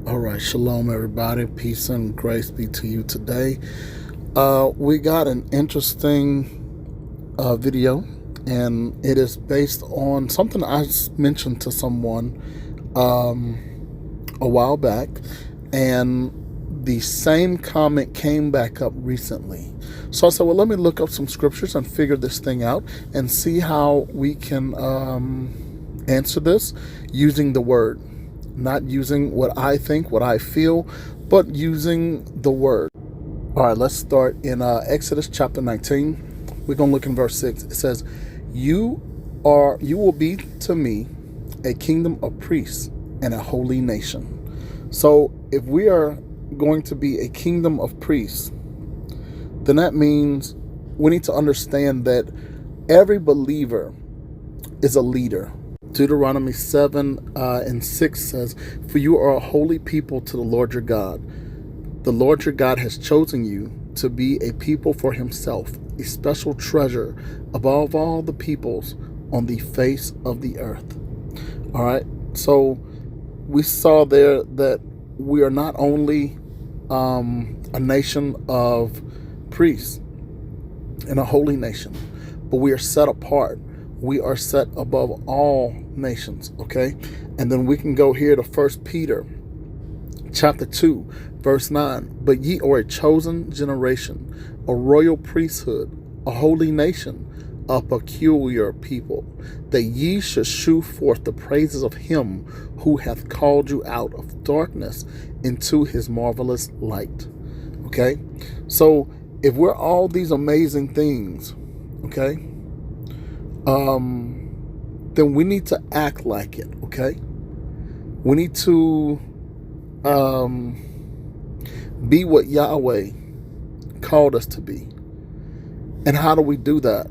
All right, shalom, everybody. Peace and grace be to you today. We got an interesting video, and it is based on something I mentioned to someone a while back, and the same comment came back up recently. So I said, well, let me look up some scriptures and figure this thing out and see how we can answer this using the word. Not using what I think, what I feel, but using the word. All right, let's start in Exodus chapter 19. We're going to look in verse 6. It says, you will be to me a kingdom of priests and a holy nation. So if we are going to be a kingdom of priests, then that means we need to understand that every believer is a leader. Deuteronomy 7 and 6 says, for you are a holy people to the Lord your God. The Lord your God has chosen you to be a people for himself, a special treasure above all the peoples on the face of the earth. All right, so we saw there that we are not only a nation of priests and a holy nation, but we are set apart. We are set above all nations, okay? And then we can go here to 1 Peter chapter 2, verse 9. But ye are a chosen generation, a royal priesthood, a holy nation, a peculiar people, that ye should shew forth the praises of him who hath called you out of darkness into his marvelous light. Okay? So if we're all these amazing things, okay, then we need to act like it, okay? We need to be what Yahweh called us to be. And how do we do that?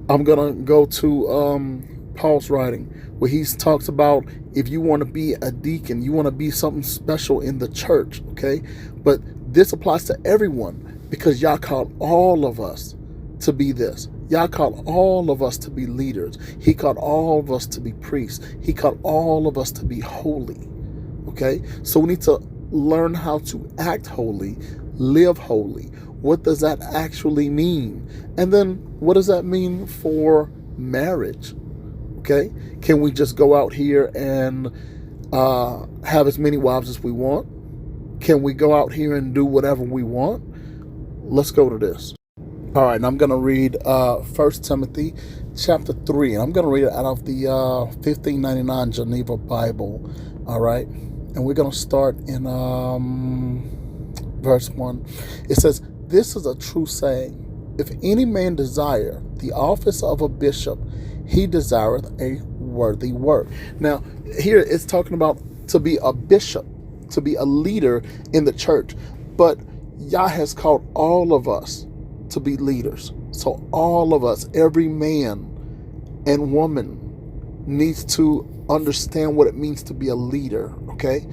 I'm going to go to Paul's writing, where he talks about if you want to be a deacon, you want to be something special in the church, okay? But this applies to everyone, because Yah called all of us to be this. Yah called all of us to be leaders. He called all of us to be priests. He called all of us to be holy. Okay? So we need to learn how to act holy, live holy. What does that actually mean? And then what does that mean for marriage? Okay? Can we just go out here and have as many wives as we want? Can we go out here and do whatever we want? Let's go to this. All right, and I'm going to read 1 Timothy chapter 3. And I'm going to read it out of the 1599 Geneva Bible. All right, and we're going to start in verse 1. It says, this is a true saying. If any man desire the office of a bishop, he desireth a worthy work. Now, here it's talking about to be a bishop, to be a leader in the church. But Yah has called all of us to be leaders. So all of us, every man and woman, needs to understand what it means to be a leader, okay?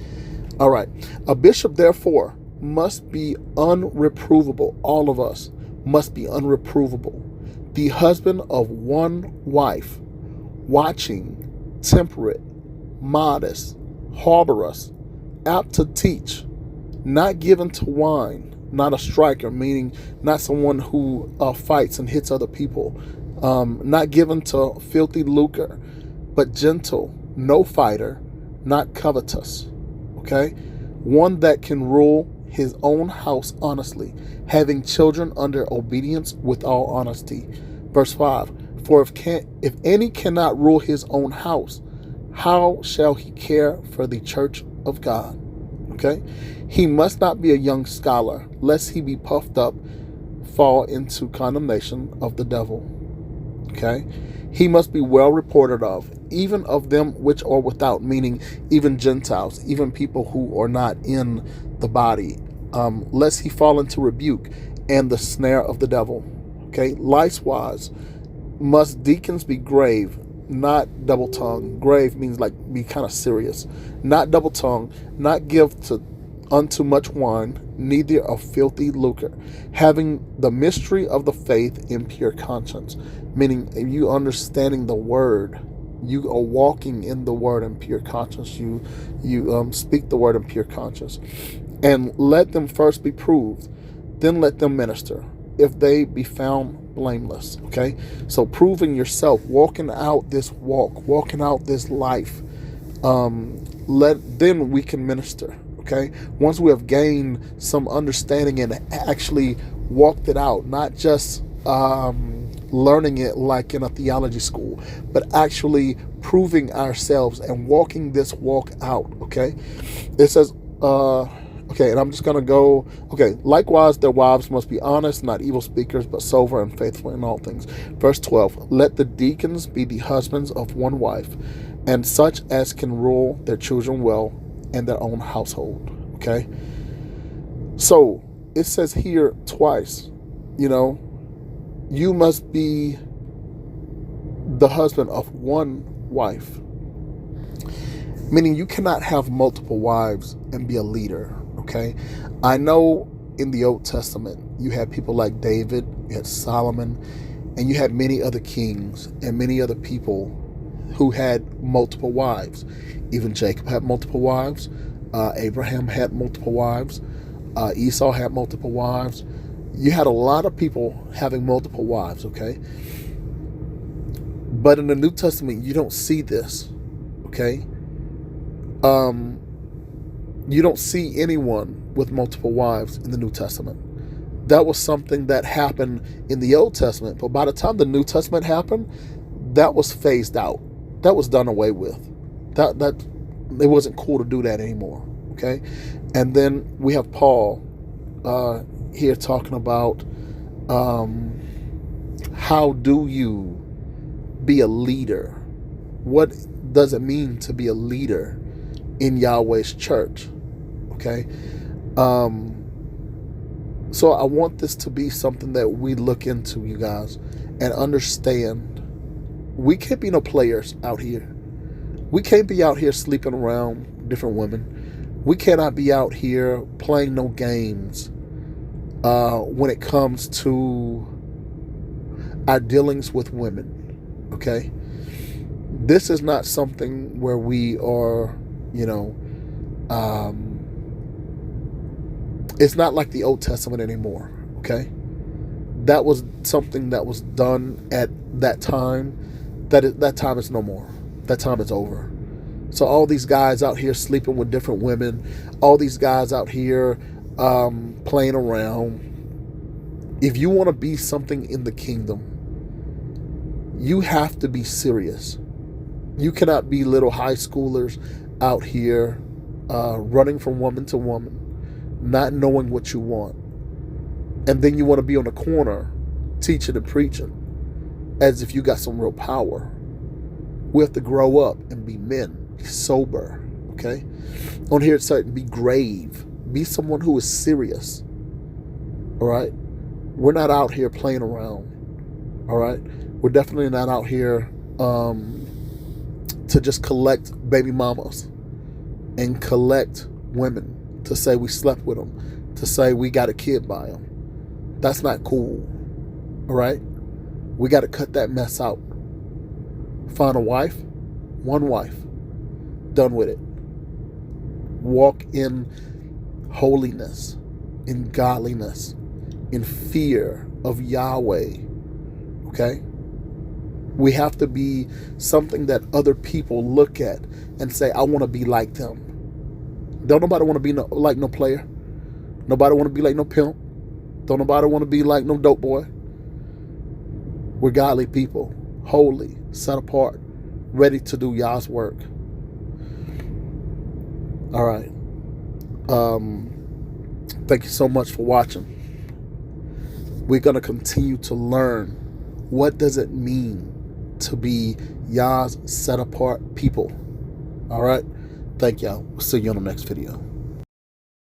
All right. A bishop, therefore, must be unreprovable. All of us must be unreprovable. The husband of one wife, watching, temperate, modest, harborous, apt to teach, not given to wine, not a striker, meaning not someone who fights and hits other people, not given to filthy lucre, but gentle, no fighter, not covetous, okay? One that can rule his own house honestly, having children under obedience with all honesty. Verse 5, for if any cannot rule his own house, how shall he care for the church of God? Okay? He must not be a young scholar, lest he be puffed up, fall into condemnation of the devil. Okay? He must be well reported of, even of them which are without, meaning even Gentiles, even people who are not in the body, lest he fall into rebuke and the snare of the devil. Okay? Likewise, must deacons be grave, not double-tongued. Grave means like be kind of serious. Not double-tongued, not give unto much wine, neither of filthy lucre, having the mystery of the faith in pure conscience. Meaning, you understanding the word, You are walking in the word in pure conscience. You speak the word in pure conscience. And let them first be proved, then let them minister, if they be found blameless. Okay? So proving yourself, walking out this walk, walking out this life, then we can minister. Okay? Once we have gained some understanding and actually walked it out, not just learning it like in a theology school, but actually proving ourselves and walking this walk out. Okay? It says, okay, and I'm just going to go, okay, likewise their wives must be honest, not evil speakers, but sober and faithful in all things. Verse 12, let the deacons be the husbands of one wife, and such as can rule their children well and their own household. Okay? So it says here twice, you must be the husband of one wife. Meaning you cannot have multiple wives and be a leader. Okay? I know in the Old Testament you had people like David, you had Solomon, and you had many other kings and many other people who had multiple wives. Even Jacob had multiple wives. Abraham had multiple wives. Esau had multiple wives. You had a lot of people having multiple wives, okay? But in the New Testament, you don't see this, okay? You don't see anyone with multiple wives in the New Testament. That was something that happened in the Old Testament, but by the time the New Testament happened, that was phased out. That was done away with. That it wasn't cool to do that anymore, okay? And then we have Paul here talking about how do you be a leader? What does it mean to be a leader in Yahweh's church? Okay? So I want this to be something that we look into, you guys, and understand. We can't be no players out here. We can't be out here sleeping around different women. We cannot be out here playing no games when it comes to our dealings with women. Okay? This is not something where we are, it's not like the Old Testament anymore. Okay? That was something that was done at that time. That time is no more. That time is over. So all these guys out here sleeping with different women, all these guys out here playing around. If you want to be something in the kingdom, you have to be serious. You cannot be little high schoolers out here running from woman to woman, not knowing what you want. And then you want to be on the corner teaching and preaching as if you got some real power. We have to grow up and be men, be sober, okay? On here it said be grave, be someone who is serious, all right? We're not out here playing around, all right? We're definitely not out here to just collect baby mamas and collect women to say we slept with them, to say we got a kid by them. That's not cool, all right? We got to cut that mess out. Find a wife, one wife, done with it. Walk in holiness, in godliness, in fear of Yahweh, okay? We have to be something that other people look at and say, I want to be like them. Don't nobody want to be like no player. Nobody want to be like no pimp. Don't nobody want to be like no dope boy. We're godly people, holy, set apart, ready to do Yah's work. All right. Thank you so much for watching. We're going to continue to learn what does it mean to be Yah's set apart people. All right. Thank y'all. We'll see you on the next video.